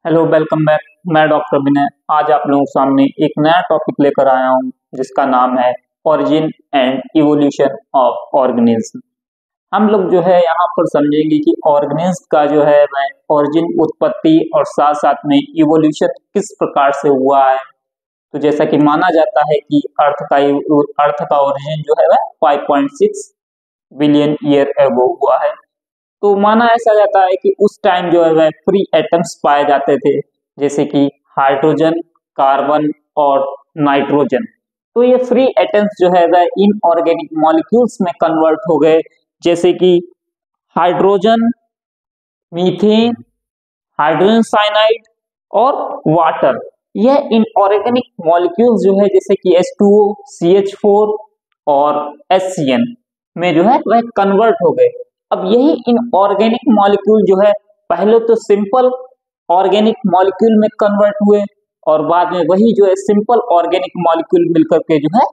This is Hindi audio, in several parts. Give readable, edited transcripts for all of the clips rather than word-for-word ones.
Hello, welcome back. मैं डॉक्टर विनय आज आप लोगों के सामने एक नया टॉपिक लेकर आया हूं जिसका नाम है origin and evolution of organism. हम लोग जो है यहाँ पर समझेंगे कि ऑर्गेनिज्म का जो है वह ओरिजिन उत्पत्ति और साथ साथ में इवोल्यूशन किस प्रकार से हुआ है। तो जैसा कि माना जाता है कि अर्थ का ओरिजिन जो है वह 5.6 बिलियन ईयर एगो हुआ है। तो माना ऐसा जाता है कि उस टाइम जो है वह फ्री एटम्स पाए जाते थे, जैसे कि हाइड्रोजन, कार्बन और नाइट्रोजन। तो ये फ्री एटम्स जो है वह इनऑर्गेनिक मॉलिक्यूल्स में कन्वर्ट हो गए, जैसे कि हाइड्रोजन, मीथेन, हाइड्रोजन साइनाइड और वाटर। यह इनऑर्गेनिक मॉलिक्यूल्स जो है जैसे कि H2O, CH4 और HCN में जो है वह कन्वर्ट हो गए। अब यही इनऑर्गेनिक मॉलिक्यूल जो है पहले तो सिंपल ऑर्गेनिक मॉलिक्यूल में कन्वर्ट हुए और बाद में वही जो है सिंपल ऑर्गेनिक मॉलिक्यूल मिलकर के जो है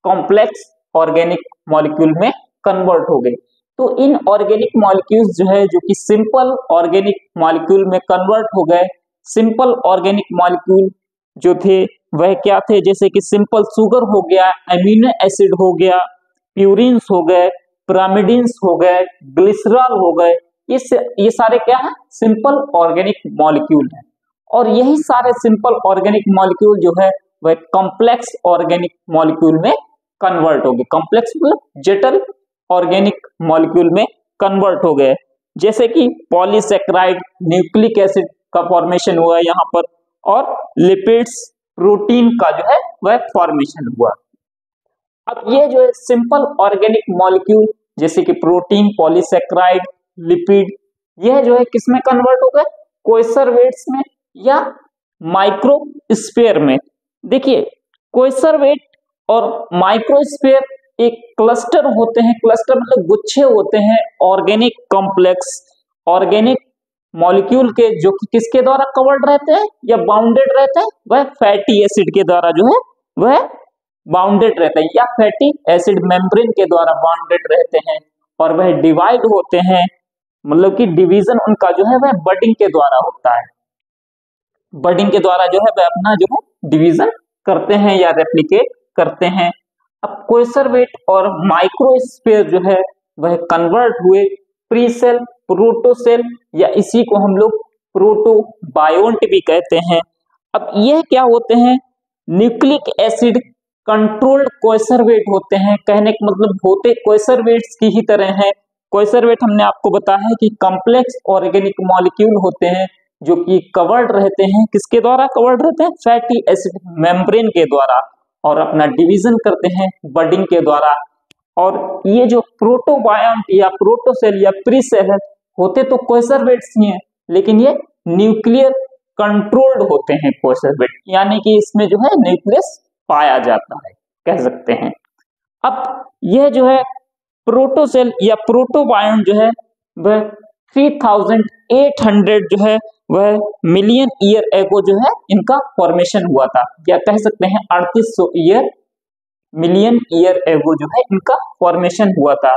कॉम्प्लेक्स ऑर्गेनिक मॉलिक्यूल में कन्वर्ट हो गए। तो इन ऑर्गेनिक मॉलिक्यूल्स जो है जो कि सिंपल ऑर्गेनिक मॉलिक्यूल में कन्वर्ट हो गए। सिंपल ऑर्गेनिक मॉलिक्यूल जो थे वह क्या थे, जैसे कि सिंपल शुगर हो गया, एमिनो एसिड हो गया, प्यूरिन्स हो गए, पिरामिडिन्स हो गए, ग्लिसरॉल हो गए। ये सारे क्या है, सिंपल ऑर्गेनिक मॉलिक्यूल हैं। और यही सारे सिंपल ऑर्गेनिक मॉलिक्यूल जो है वह कॉम्प्लेक्स ऑर्गेनिक मॉलिक्यूल में कन्वर्ट हो गए। कॉम्प्लेक्स मतलब जटिल ऑर्गेनिक मॉलिक्यूल में कन्वर्ट हो गए, जैसे कि पॉलीसेकेराइड, न्यूक्लिक एसिड का फॉर्मेशन हुआ यहाँ पर, और लिपिड्स, प्रोटीन का जो है वह फॉर्मेशन हुआ। अब ये जो है सिंपल ऑर्गेनिक मॉलिक्यूल जैसे कि प्रोटीन, पॉलीसेकेराइड, लिपिड, यह जो है किसमें कन्वर्ट हो गए, कोएसरवेट्स में या माइक्रोस्फीयर में। देखिए, कोएसरवेट और माइक्रोस्फीयर एक क्लस्टर होते हैं। क्लस्टर मतलब गुच्छे होते हैं ऑर्गेनिक कॉम्प्लेक्स ऑर्गेनिक मॉलिक्यूल के, जो कि किसके द्वारा कवर्ड रहते हैं या बाउंडेड रहते हैं, वह फैटी एसिड के द्वारा जो है वह बाउंडेड रहते हैं या फैटी एसिड मेम्ब्रेन के द्वारा बाउंडेड रहते हैं। और वह डिवाइड होते हैं, मतलब कि डिवीजन उनका जो है वह बडिंग के द्वारा होता है। बडिंग के द्वारा जो है वह अपना जो है डिवीजन करते हैं या रेप्लिकेट करते हैं। अब कोएसरवेट और माइक्रोस्फीयर जो है वह कन्वर्ट हुए प्री सेल, प्रोटोसेल, या इसी को हम लोग प्रोटोबायोन्ट भी कहते हैं। अब यह क्या होते हैं, न्यूक्लिक एसिड कंट्रोल्ड कोएसरवेट होते हैं। कहने का मतलब होते कोएसरवेट्स की ही तरह हैं। कोएसरवेट हमने आपको बताया है कि कॉम्प्लेक्स ऑर्गेनिक मॉलिक्यूल होते हैं जो कि कवर्ड रहते हैं, किसके द्वारा कवर्ड रहते हैं, फैटी एसिड मेम्ब्रेन के द्वारा, और अपना डिवीजन करते हैं बडिंग के द्वारा। और ये जो प्रोटोबायोन्ट या प्रोटोसेल या प्रीसेल होते तो कोएसरवेट्स ही हैं, लेकिन ये न्यूक्लियर कंट्रोल्ड होते हैं कोएसरवेट, यानी कि इसमें जो है न्यूक्लियस पाया जाता है, कह सकते हैं। अब यह जो है प्रोटोसेल या प्रोटोबायोन्ट जो है वह 3800 जो है वह मिलियन ईयर एगो जो है इनका फॉर्मेशन हुआ था, या कह सकते हैं 3800 मिलियन ईयर एगो जो है इनका फॉर्मेशन हुआ था।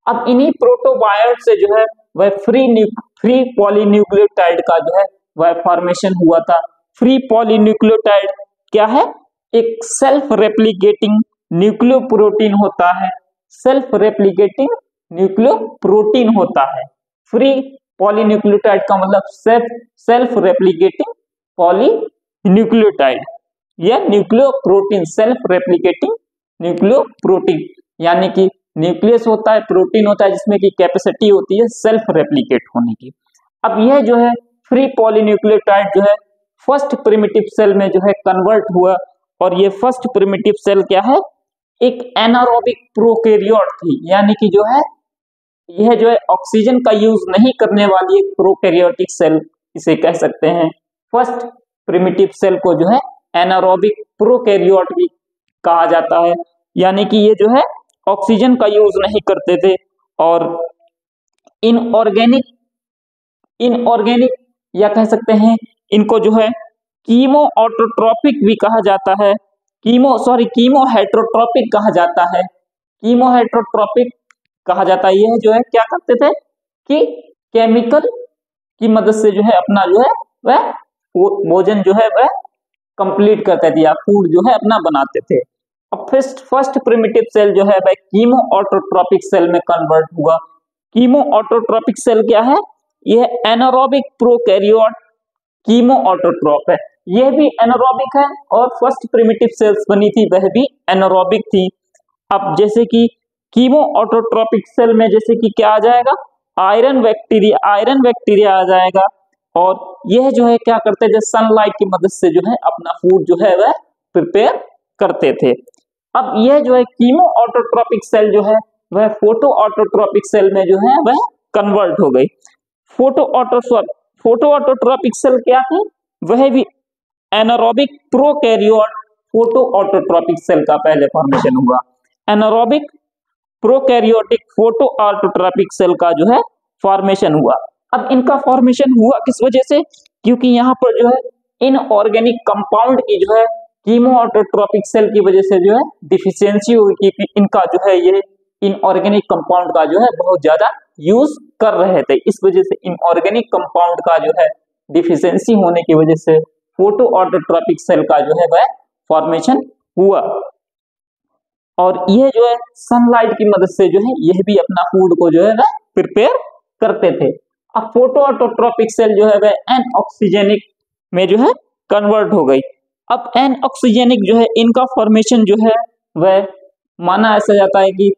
अब इन्हीं प्रोटोबायोन्ट से जो है वह फ्री पॉलीन्यूक्लियोटाइड का जो है वह फॉर्मेशन हुआ था। फ्री पॉलीन्यूक्लियोटाइड क्या है, एक सेल्फ रेप्लिकेटिंग न्यूक्लियोप्रोटीन होता है। सेल्फ रेप्लिकेटिंग न्यूक्लियोप्रोटीन होता है। फ्री पॉलीन्यूक्लियोटाइड का मतलब सेल्फ रेप्लिकेटिंग पॉलीन्यूक्लियोटाइड या न्यूक्लियोप्रोटीन, सेल्फ रेप्लिकेटिंग न्यूक्लियोप्रोटीन, यानी कि न्यूक्लियस होता है, प्रोटीन होता है जिसमें की कैपेसिटी होती है सेल्फ रेप्लिकेट होने की। अब यह जो है फ्री पॉलीन्यूक्लियोटाइड जो है फर्स्ट प्रिमिटिव सेल में जो है कन्वर्ट हुआ, और ये फर्स्ट प्रिमिटिव सेल क्या है, एक एनारोबिक प्रोकैरियोट थी, यानी कि जो है यह जो है ऑक्सीजन का यूज नहीं करने वाली एक प्रोकैरियोटिक सेल इसे कह सकते हैं। फर्स्ट प्रिमिटिव सेल को जो है एनारोबिक प्रोकैरियोट भी कहा जाता है, यानी कि ये जो है ऑक्सीजन का यूज नहीं करते थे। और इनऑर्गेनिक या कह सकते हैं इनको जो है कीमो ऑटोट्रोपिक भी कहा जाता है, कीमो हेट्रोट्रोपिक कहा जाता है। कीमो हेट्रोट्रोपिक कहा जाता है, यह जो है क्या करते थे कि केमिकल की मदद से जो है अपना जो है वह भोजन जो है वह कंप्लीट करते थे या फूड जो है अपना बनाते थे। अब फर्स्ट प्रिमिटिव सेल जो है वह कीमो ऑटोट्रोपिक सेल में कन्वर्ट हुआ। कीमो ऑटोट्रोपिक सेल क्या है? यह एनारोबिक प्रोकैरियोट कीमो ऑटोट्रोप है, यह भी एनारोबिक है और फर्स्ट प्रिमिटिव सेल्स बनी थी वह भी एनारोबिक थी। अब जैसे कि कीमो ऑटोट्रोपिक सेल में जैसे कि क्या आ जाएगा, आयरन बैक्टीरिया आ जाएगा और यह जो है क्या करते थे, सनलाइट की मदद से जो है अपना फूड जो है वह प्रिपेयर करते थे। अब यह जो है कीमो ऑटोट्रोपिक सेल जो है वह फोटो ऑटोट्रोपिक सेल में जो है वह कन्वर्ट हो गई। फोटो ऑटोट्रोपिक सेल क्या थी? वह भी anaerobic prokaryote photoautotrophic cell का पहले फॉर्मेशन हुआ। Anaerobic prokaryotic photoautotrophic cell का जो है फॉर्मेशन हुआ। अब इनका फॉर्मेशन हुआ किस वजह से? क्योंकि यहाँ पर जो है इनऑर्गेनिक कंपाउंड की जो है कीमो ऑटोट्रोपिक सेल की वजह से जो है डिफिशियंसी हुई, क्योंकि इनका जो है ये इनऑर्गेनिक कंपाउंड का जो है बहुत ज्यादा यूज कर रहे थे। इस वजह से इनऑर्गेनिक कंपाउंड का जो है डिफिशियंसी होने की वजह से फोटो ऑटोट्रोपिक सेल का जो है वह फॉर्मेशन हुआ और यह जो है सनलाइट की मदद से जो है यह भी अपना फूड को जो है वह प्रिपेयर करते थे। अब फोटो ऑटोट्रोपिक सेल जो है वह एनऑक्सीजेनिक में जो है कन्वर्ट हो गई। अब एनऑक्सीजेनिक जो है इनका फॉर्मेशन जो है वह माना ऐसा जाता है कि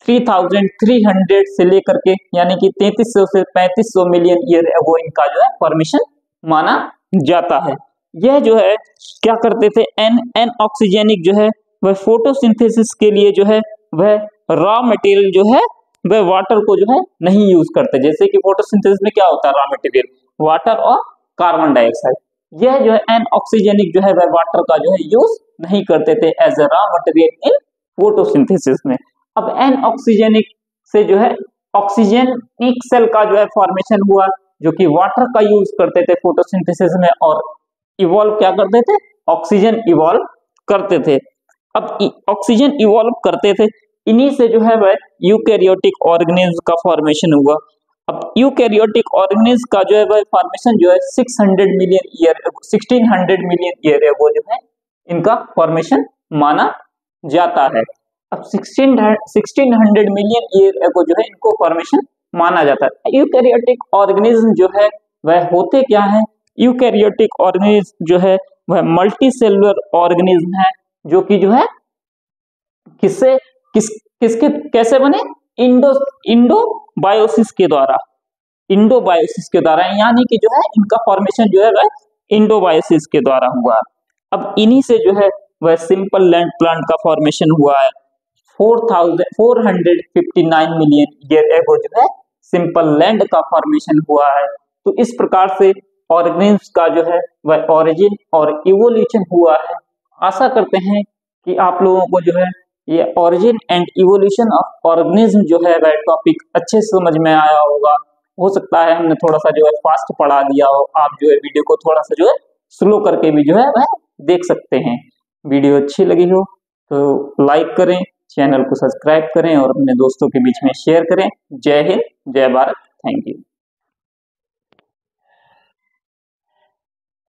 3300 से लेकर के यानी कि 3300 से 3500 मिलियन ईयर एगो इनका जो है फॉर्मेशन माना जाता है। यह जो है क्या करते थे, एनऑक्सीजेनिक जो है वह फोटोसिंथेसिस के लिए जो है वह रॉ मटेरियल जो है वह वाटर को जो है नहीं यूज करते। जैसे कि फोटोसिंथेसिस में क्या होता है, रॉ मटेरियल वाटर और कार्बन डाइऑक्साइड। यह जो है एनऑक्सीजेनिक जो है वह वाटर का जो है यूज नहीं करते थे as a raw material in photosynthesis में। अब एनऑक्सीजेनिक से जो है ऑक्सीजेनिक सेल का जो है फॉर्मेशन हुआ, जो कि वाटर का यूज करते थे फोटोसिंथेसिस में और इवॉल्व क्या करते थे, ऑक्सीजन इवॉल्व करते थे। अब ऑक्सीजन इवॉल्व करते थे, इन्हीं से जो है वह यूकैरियोटिक ऑर्गेनिज्म का फॉर्मेशन हुआ। अब यूकैरियोटिक ऑर्गेनिज्म का जो है वह फॉर्मेशन जो है 1600 मिलियन ईयर एगो जो है इनका फॉर्मेशन माना जाता है। अब 1600 मिलियन ईयर एगो जो है इनको फॉर्मेशन माना जाता है। यूकैरियोटिक ऑर्गेनिज्म जो है वह होते क्या है? यूकैरियोटिक ऑर्गेनिज्म जो है वह मल्टी सेलुलर ऑर्गेनिज्म है, जो कि जो है किसके कैसे बने? इंडोबायोसिस के द्वारा, यानी कि जो है इनका फॉर्मेशन जो है वह इंडोबायोसिस के द्वारा हुआ। अब इन्हीं से जो है वह सिंपल लैंड प्लांट का फॉर्मेशन हुआ है। 459 मिलियन ईयर एगो जो है सिंपल लैंड का फॉर्मेशन हुआ है। तो इस प्रकार से ऑर्गेनिज्म का जो है वह ओरिजिन और इवोल्यूशन हुआ है। आशा करते हैं कि आप लोगों को जो है ये origin and evolution of organism जो है वह टॉपिक अच्छे से समझ में आया होगा। हो सकता है हमने थोड़ा सा जो है फास्ट पढ़ा दिया हो, आप जो है वीडियो को थोड़ा सा जो है स्लो करके भी जो है वह देख सकते हैं। वीडियो अच्छी लगी हो तो लाइक करें, चैनल को सब्सक्राइब करें और अपने दोस्तों के बीच में शेयर करें। जय हिंद, जय भारत, थैंक यू।